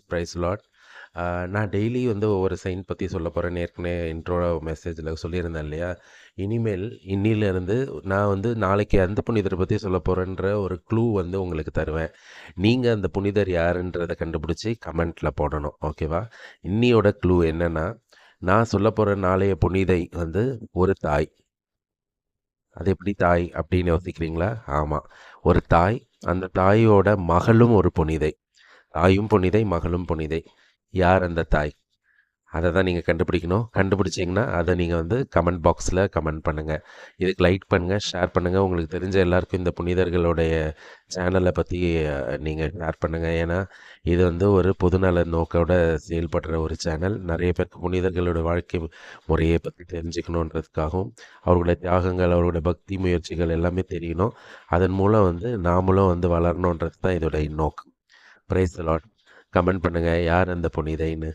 Price Lord. நான் daily வந்து ஒவ்வொரு செயின்ட் பற்றி சொல்ல போகிறேன்னு ஏற்கனவே இன்ட்ரோ மெசேஜில் சொல்லியிருந்தேன் இல்லையா? இனிமேல் இன்னிலிருந்து நான் வந்து நாளைக்கு அந்த புனிதரை பற்றி சொல்ல போகிறேன்ற ஒரு க்ளூ வந்து உங்களுக்கு தருவேன். நீங்கள் அந்த புனிதர் யாருன்றதை கண்டுபிடிச்சி கமெண்ட்டில் போடணும். ஓகேவா? இன்னியோட க்ளூ என்னென்னா, நான் சொல்ல போகிற நாளைய புனிதை வந்து ஒரு தாய். அது எப்படி தாய் அப்படின்னு யோசிக்கிறீங்களா? ஆமாம், ஒரு தாய். அந்த தாயோட மகளும் ஒரு புனிதை. தாயும் புனிதை, மகளும் புனிதை. யார் அந்த தாய்? அதை தான் நீங்கள் கண்டுபிடிக்கணும். கண்டுபிடிச்சிங்கன்னா அதை நீங்கள் வந்து கமெண்ட் பாக்ஸில் கமெண்ட் பண்ணுங்கள். இதுக்கு லைக் பண்ணுங்கள், ஷேர் பண்ணுங்கள். உங்களுக்கு தெரிஞ்ச எல்லாருக்கும் இந்த புனிதர்களுடைய சேனலை பற்றி நீங்கள் ஷேர் பண்ணுங்கள். ஏன்னா இது வந்து ஒரு பொதுநல நோக்கோட செயல்படுற ஒரு சேனல். நிறைய பேருக்கு புனிதர்களோட வாழ்க்கை முறையை பற்றி தெரிஞ்சுக்கணுன்றதுக்காகவும், அவர்களுடைய தியாகங்கள், அவர்களுடைய பக்தி முயற்சிகள் எல்லாமே தெரியணும். அதன் மூலம் வந்து நாமளும் வந்து வளரணுன்றது தான் இதோட நோக்கம். Praise the Lord. கமெண்ட் பண்ணுங்கள் யார் அந்த புனிதைன்னு.